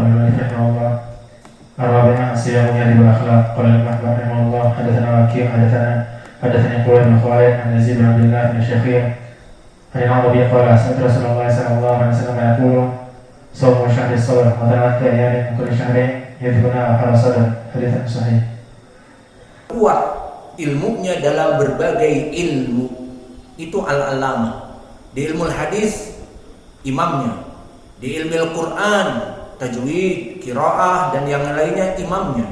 قال المؤلف رحمه الله الرابع صيام يهذب الأخلاق. قال المحبب رحمه الله حدثنا وكيع حدثني قوي بن خالد عن يزيد بن عبد الله بن الشخير عن العربي قال سمعت رسول الله صلى الله عليه وسلم يقول صوم شهر الصبر وثلاثة أيام من كل شهر يذهبنا على صدر. حديث صحيح. Kuat ilmunya dalam berbagai ilmu itu al-allamah. Di ilmu hadis imamnya, di ilmu Al-Quran, tajwid, qiraah dan yang lainnya imamnya,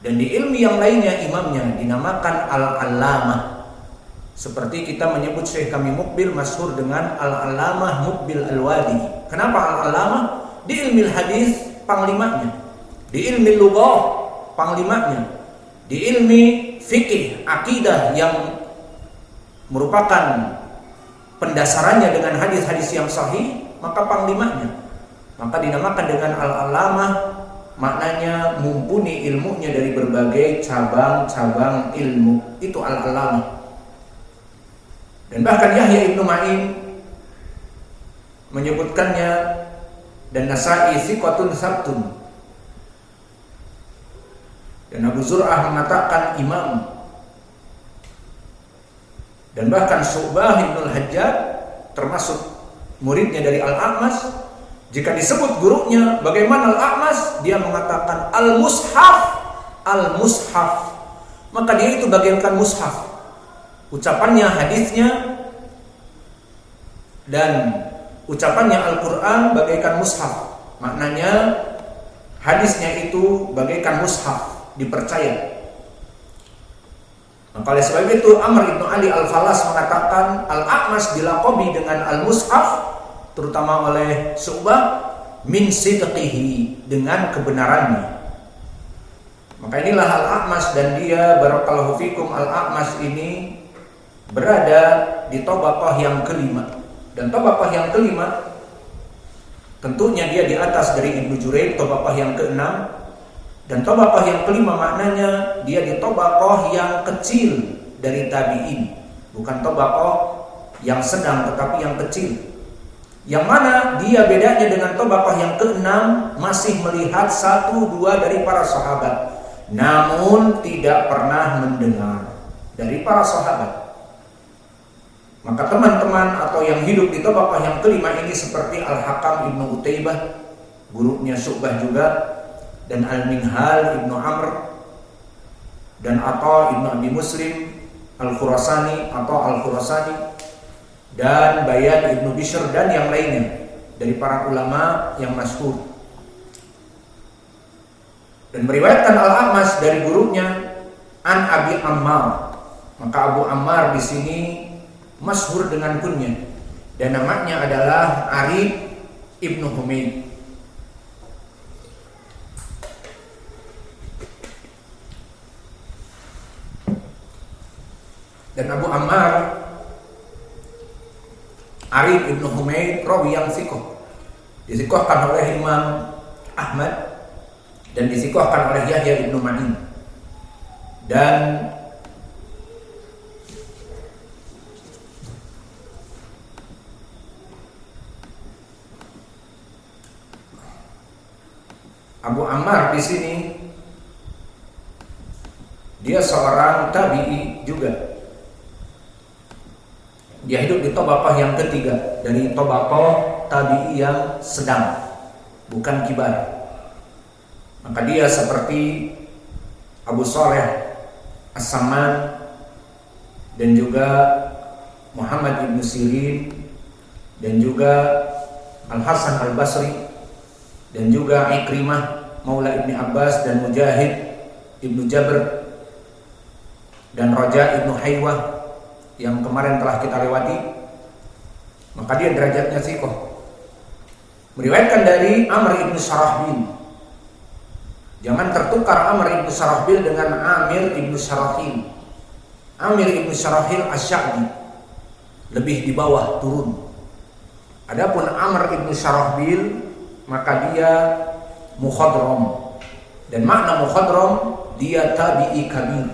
dan di ilmu yang lainnya imamnya dinamakan al-allamah. Seperti kita menyebut Syekh kami Mukbil masyhur dengan al-allamah Mukbil al-Wadi. Kenapa al-allamah? Di ilmu hadis panglimanya, di ilmu lughah panglimanya, di ilmu fikih akidah yang merupakan pendasarannya dengan hadis-hadis yang sahih, maka panglimanya. Maka dinamakan dengan al-allamah, maknanya mumpuni ilmunya dari berbagai cabang-cabang ilmu. Itu al-allamah. Dan bahkan Yahya ibnu Ma'in menyebutkannya, dan Nasa'i thiqatun sabtun, dan Abu Zur'ah mengatakan imam, dan bahkan Syu'bah ibnul Hajjaj termasuk muridnya dari Al-A'mas. Jika disebut gurunya bagaimana Al-A'mas, dia mengatakan al-mushaf, al-mushaf. Maka dia itu bagaikan mushaf. Ucapannya, hadisnya, dan ucapannya Al-Quran bagaikan mushaf. Maknanya hadisnya itu bagaikan mushaf, dipercaya. Maka oleh sebab itu Amr ibn Ali al-Falas mengatakan Al-A'mas dilaqabi dengan al-mushaf, terutama oleh Syu'bah, min sidqihi, dengan kebenarannya. Maka inilah Al-A'mas, dan dia barakallahu fikum, Al-A'mas ini berada di tabaqah yang kelima. Dan tabaqah yang kelima tentunya dia di atas dari Ibnu Jurayd, tabaqah yang keenam. Dan tabaqah yang kelima maknanya dia di tabaqah yang kecil dari tabi'in, bukan tabaqah yang sedang tetapi yang kecil. Yang mana dia bedanya dengan tabaqah yang keenam, masih melihat satu dua dari para sahabat, namun tidak pernah mendengar dari para sahabat. Maka teman-teman atau yang hidup di tabaqah yang kelima ini seperti Al-Hakam ibnu Utaibah, gurunya Syu'bah juga, dan Al-Minhal ibnu Amr, dan Atha ibnu Abi Muslim Al-Khurasani atau Al-Khurasani, dan Bayan ibnu Bishr dan yang lainnya dari para ulama yang masyhur. Dan meriwayatkan Al-A'mas dari gurunya An Abi Ammar. Maka Abu Ammar di sini masyhur dengan kunyah, dan namanya adalah Arib ibnu Humaid. Dan Abu Ammar Arib ibnu Humaid rawi yang thiqah, disikohkan oleh Imam Ahmad dan disikohkan oleh Yahya ibnu Ma'in. Dan Abu Ammar di sini dia seorang tabi'i juga. Dia hidup di tabaqah yang ketiga dari tabaqah tabi'i yang sedang, bukan kibar. Maka dia seperti Abu Saleh As-Samman dan juga Muhammad ibn Sirin dan juga Al-Hasan Al-Basri dan juga Ikrimah Maula Ibni Abbas dan Mujahid Ibnu Jabr dan Raja Ibnu Haywah yang kemarin telah kita lewati. Maka dia derajatnya thiqah. Meriwayatkan dari Amr ibn Syarahbil. Jangan tertukar Amr ibn Syarahbil dengan Amir ibn Syarahil. Amir ibn Syarahil Asy-Sya'bi, lebih di bawah turun. Adapun Amr ibn Syarahbil maka dia mukhadram, dan makna mukhadram dia tabi'i kabir,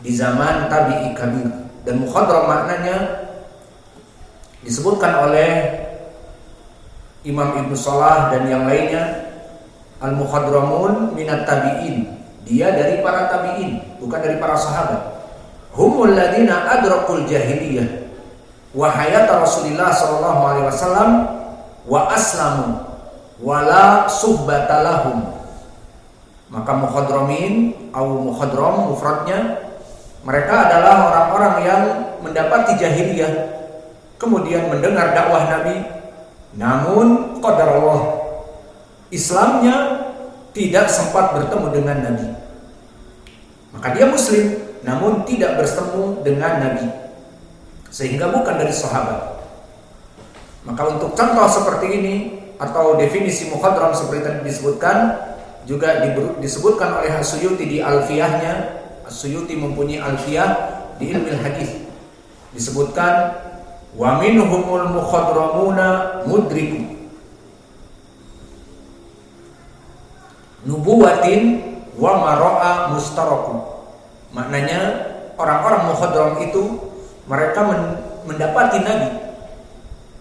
di zaman tabi'i kabir. Dan mukhadram maknanya disebutkan oleh Imam Ibnu Salah dan yang lainnya, al-mukhadramun minat tabi'in, dia dari para tabi'in, bukan dari para sahabat. Humul ladina adrakul jahiliyah wa hayata Rasulillah sallallahu alaihi wasallam wa aslamu wala suhbata lahum. Maka mukhadramin atau mukhadram mufradnya, mereka adalah orang-orang yang mendapati jahiliyah kemudian mendengar dakwah Nabi, namun qadarullah Islamnya tidak sempat bertemu dengan Nabi. Maka dia muslim namun tidak bertemu dengan Nabi, sehingga bukan dari sahabat. Maka untuk contoh seperti ini atau definisi mukhadram seperti tadi disebutkan, juga disebutkan oleh As-Suyuti di Alfiyahnya. As-Suyuti mempunyai Alfiyah di ilmu hadis. Disebutkan wa minhumul mukhadramuna mudriku nubuwatin wa maro'a mustaraku. Maknanya orang-orang mukhadram itu mereka mendapati Nabi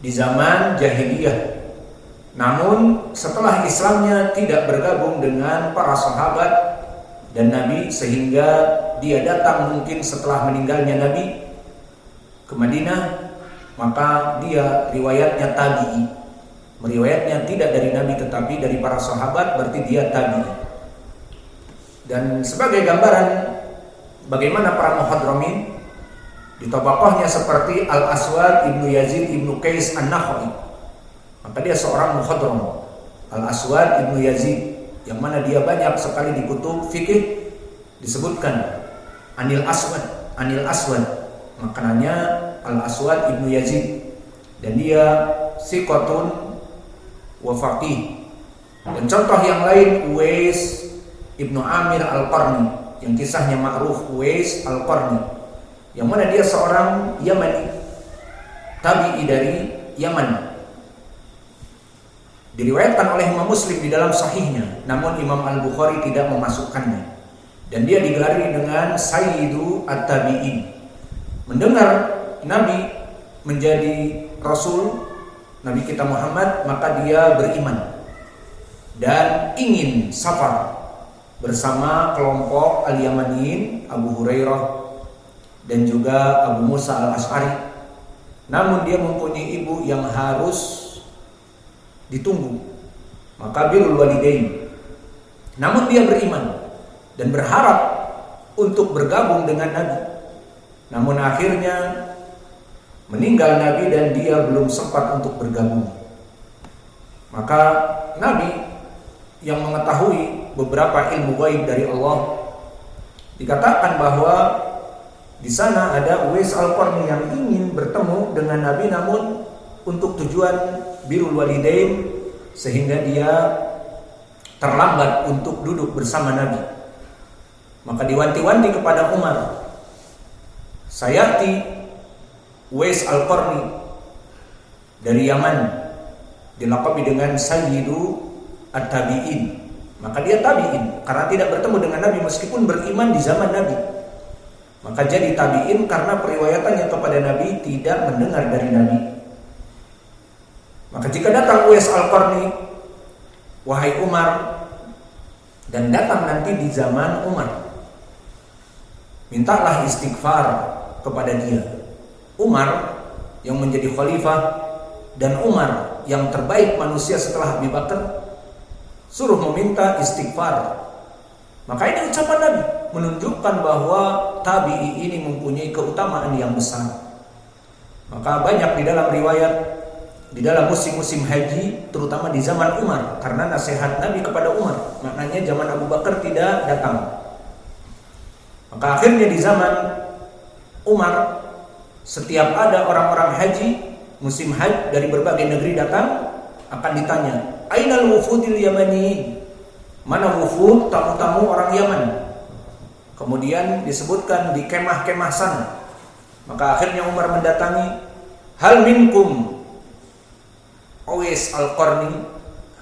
di zaman jahiliyah, namun setelah Islamnya tidak bergabung dengan para sahabat dan Nabi, sehingga dia datang mungkin setelah meninggalnya Nabi ke Madinah, maka dia riwayatnya tabi'i, meriwayatnya tidak dari Nabi tetapi dari para sahabat, berarti dia tabi'i. Dan sebagai gambaran bagaimana para muhadramin, di tabaqahnya seperti Al-Aswad Ibnu Yazid Ibnu Qais An-Nakhai, maka dia seorang mukhadram. Al-Aswad Ibnu Yazid, yang mana dia banyak sekali di kutub fikih disebutkan Anil Aswad, maknanya Al-Aswad Ibnu Yazid, dan dia siqatun wa faqih. Dan contoh yang lain Uwais Ibnu Amir Al-Qarni, yang kisahnya ma'ruf, Uwais Al-Qarni, yang mana dia seorang Yamani, tabi'i dari Yaman. Diriwayatkan oleh Imam Muslim di dalam sahihnya, namun Imam Al-Bukhari tidak memasukkannya. Dan dia digelari dengan Sayyidu At-Tabi'in. Mendengar Nabi menjadi Rasul, Nabi kita Muhammad, maka dia beriman dan ingin safar bersama kelompok Al-Yamaniyin, Abu Hurairah dan juga Abu Musa Al-Asy'ari. Namun dia mempunyai ibu yang harus ditunggu, maka birrul walidain. Namun dia beriman dan berharap untuk bergabung dengan Nabi. Namun akhirnya meninggal Nabi dan dia belum sempat untuk bergabung. Maka Nabi yang mengetahui beberapa ilmu gaib dari Allah, dikatakan bahwa di sana ada Uwais Al-Qarni yang ingin bertemu dengan Nabi, namun untuk tujuan birrul walidain, sehingga dia terlambat untuk duduk bersama Nabi. Maka diwanti-wanti kepada Umar, sayati Uwais Al-Qarni dari Yaman, dilaqabi dengan Sayyidu At-Tabi'in. Maka dia tabi'in karena tidak bertemu dengan Nabi meskipun beriman di zaman Nabi. Maka jadi tabi'in karena periwayatannya kepada Nabi tidak mendengar dari Nabi. Maka jika datang Uwais Al-Qarni, wahai Umar, dan datang nanti di zaman Umar, mintalah istighfar kepada dia. Umar yang menjadi khalifah dan Umar yang terbaik manusia setelah Abu Bakar, suruh meminta istighfar. Maka ini ucapan Nabi menunjukkan bahwa tabi'i ini mempunyai keutamaan yang besar. Maka banyak di dalam riwayat, di dalam musim-musim haji, terutama di zaman Umar, karena nasihat Nabi kepada Umar, maknanya zaman Abu Bakar tidak datang. Maka akhirnya di zaman Umar, setiap ada orang-orang haji, musim haji dari berbagai negeri datang, akan ditanya, ainal wufudil yamani, mana wufud, tamu-tamu orang Yaman. Kemudian disebutkan di kemah-kemah sana. Maka akhirnya Umar mendatangi, hal minkum Uwais Al-Qarni,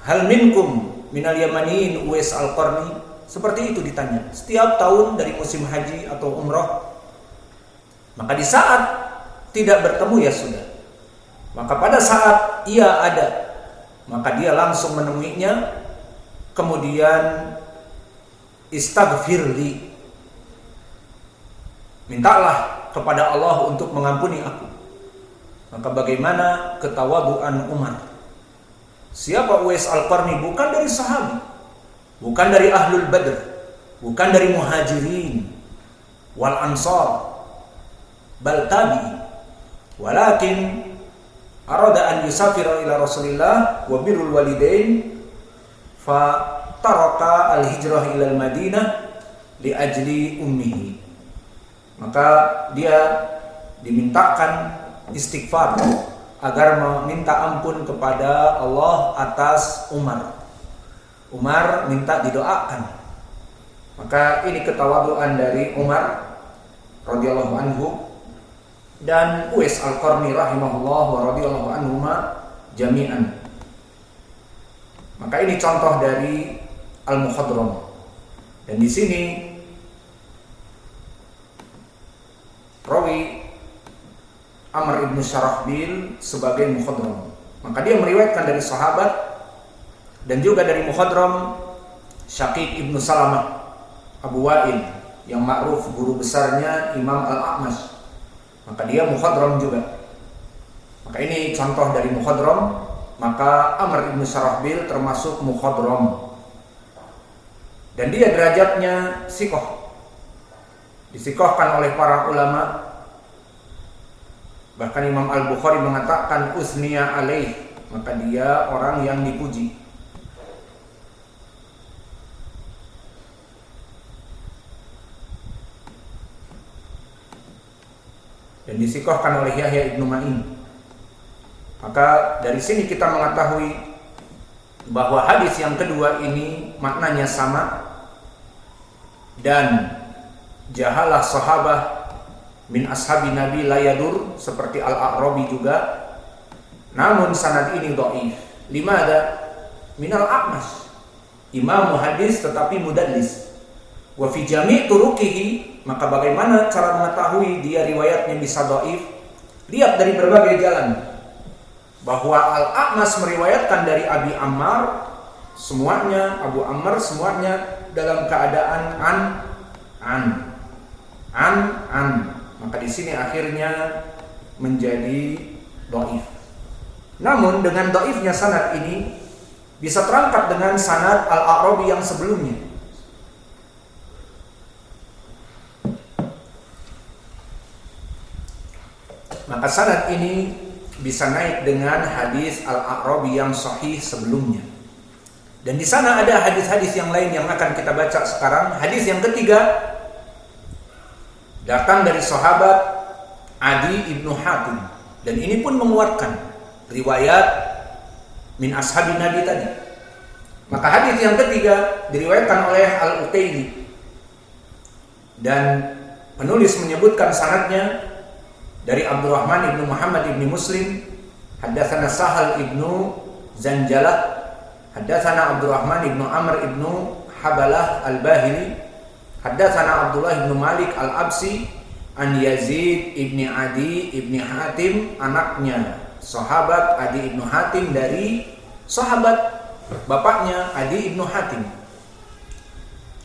hal minkum minal yamaniin Uwais Al-Qarni. Seperti itu ditanya setiap tahun dari musim haji atau umrah. Maka di saat tidak bertemu ya sudah. Maka pada saat ia ada Maka dia langsung menemuinya, kemudian istaghfirli, mintalah kepada Allah untuk mengampuni aku. Maka bagaimana ketawaduan Umar? Siapa Uwais Al-Qarni? Bukan dari sahabat, bukan dari Ahlul Badr, bukan dari Muhajirin wal Ansar, bal tabi'in, walakin arada an yusafira ila Rasulillah wa birrul walidain fa taraka al-hijrah ila al-Madinah li ajli ummihi. Maka dia dimintakan istighfar agar meminta ampun kepada Allah atas Umar. Umar minta didoakan. Maka ini ketawaduan dari Umar radhiyallahu anhu dan Uwais Al-Qarni rahimahullah wa radhiyallahu anhuma jami'an. Maka ini contoh dari Al-Mukhadram. Dan di sini rawi Amr ibn Syarahbil sebagai Mukhadram. Maka dia meriwayatkan dari sahabat dan juga dari Mukhadram Syaqiq ibn Salamah Abu Wa'il yang ma'ruf guru besarnya Imam Al-A'mash. Maka dia Mukhadram juga. Maka ini contoh dari Mukhadram. Maka Amr ibn Syarahbil termasuk Mukhadram. Dan dia derajatnya sikoh, disikohkan oleh para ulama. Bahkan Imam Al-Bukhari mengatakan usniya alaih, maka dia orang yang dipuji. Dan disikohkan oleh Yahya ibn Ma'in. Maka dari sini kita mengetahui bahwa hadis yang kedua ini maknanya sama. Dan jahalah sahabah min ashabi Nabi la yadur, seperti Al-A'rabi juga. Namun sanad ini dhaif. Limada? Minal A'mash, imam hadis tetapi mudallis. Wa fi jami' turuqihi, maka bagaimana cara mengetahui dia riwayatnya bisa dhaif? Lihat dari berbagai jalan. Bahwa Al-A'mash meriwayatkan dari Abi Ammar, semuanya Abu Ammar semuanya dalam keadaan an. Maka di sini akhirnya menjadi dhaif. Namun dengan dhaifnya sanad ini bisa terangkat dengan sanad Al-A'rabi yang sebelumnya. Maka sanad ini bisa naik dengan hadis Al-A'rabi yang sahih sebelumnya. Dan di sana ada hadis-hadis yang lain yang akan kita baca sekarang. Hadis yang ketiga datang dari sahabat Adi ibnu Hatim, dan ini pun menguatkan riwayat min ashabi Nabi tadi. Maka hadis yang ketiga diriwayatkan oleh Al-Uqayli, dan penulis menyebutkan sanadnya dari Abdurrahman ibnu Muhammad ibnu Muslim, haddatsana Sahal ibnu Zanjalah, haddatsana Abdurrahman ibnu Amr ibnu Habalah al-Bahili, haddatsana Abdullah ibnu Malik al-Absi an Yazid ibni Adi ibni Hatim, anaknya sahabat Adi ibnu Hatim dari sahabat bapaknya Adi ibnu Hatim.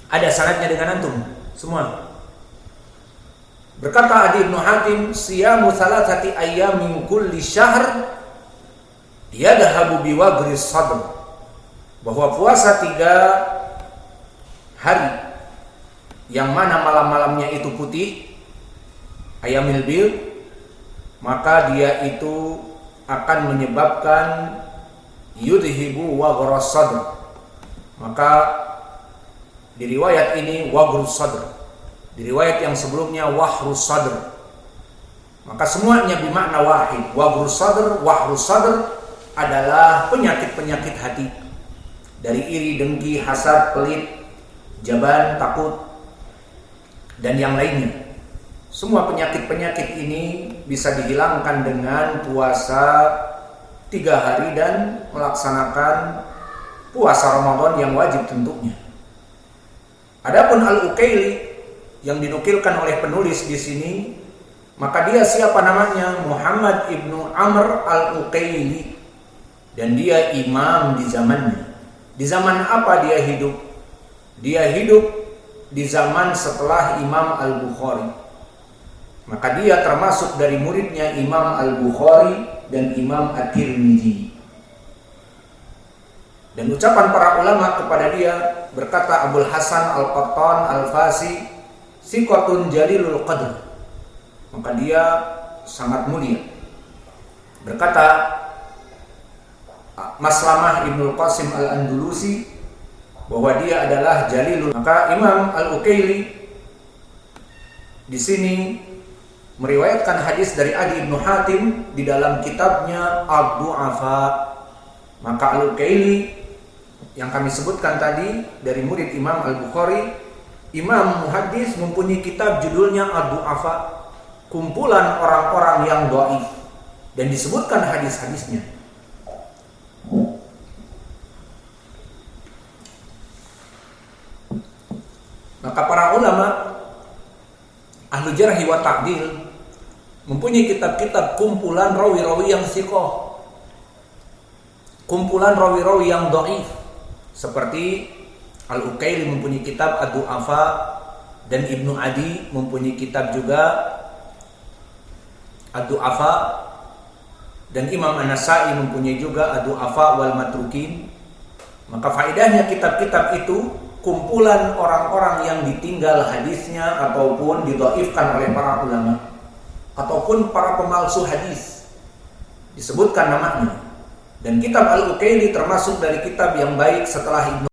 Ada sanadnya dengan antum semua. Berkata Adi ibnu Hatim, siyamu thalathati ayyamin kulli syahr yadhabu biwagri sadr, bahwa puasa 3 hari yang mana malam-malamnya itu putih, ayamil bil, maka dia itu akan menyebabkan yudhibu waghras sadr. Maka di riwayat ini waghrus sadr, di riwayat yang sebelumnya wahrus sadr. Maka semuanya bermakna wahid. Waghrus sadr, wahrus sadr adalah penyakit-penyakit hati, dari iri, dengki, hasad, pelit, jaban, takut, dan yang lainnya. Semua penyakit-penyakit ini bisa dihilangkan dengan puasa 3 hari dan melaksanakan puasa Ramadan yang wajib tentunya. Adapun Al-Uqayli yang dinukilkan oleh penulis di sini, maka dia siapa namanya? Muhammad ibnu Amr Al-Uqayli. dan dia imam di zamannya. Di zaman apa dia hidup? Dia hidup di zaman setelah Imam Al-Bukhari. Maka dia termasuk dari muridnya Imam Al-Bukhari dan Imam At-Tirmidzi. Dan ucapan para ulama kepada dia, berkata Abul Hasan Al-Qattan Al-Fasi, siqatun jalilul qadr. Maka dia sangat mulia. Berkata Maslamah Ibnul Qasim Al-Andalusi bahwa dia adalah jalilul. Maka Imam Al-Ukaili di sini meriwayatkan hadis dari Adi bin Hatim di dalam kitabnya Ad-Du'afa. Maka Al-Ukaili yang kami sebutkan tadi dari murid Imam Al-Bukhari, Imam Muhaddis, mempunyai kitab judulnya Ad-Du'afa, kumpulan orang-orang yang dhaif, dan disebutkan hadis-hadisnya. Maka para ulama ahlu jarhi wa ta'dil mempunyai kitab-kitab kumpulan rawi-rawi yang thiqah, kumpulan rawi-rawi yang dhaif, seperti Al-Ukaili mempunyai kitab Ad-Du'afa, dan Ibnu Adi mempunyai kitab juga Ad-Du'afa, dan Imam An-Nasai mempunyai juga Ad-Du'afa wal Matrukin. Maka faedahnya kitab-kitab itu kumpulan orang-orang yang ditinggal hadisnya ataupun didhaifkan oleh para ulama ataupun para pemalsu hadis, disebutkan namanya. Dan kitab Al-Ukaili termasuk dari kitab yang baik setelah Ibnu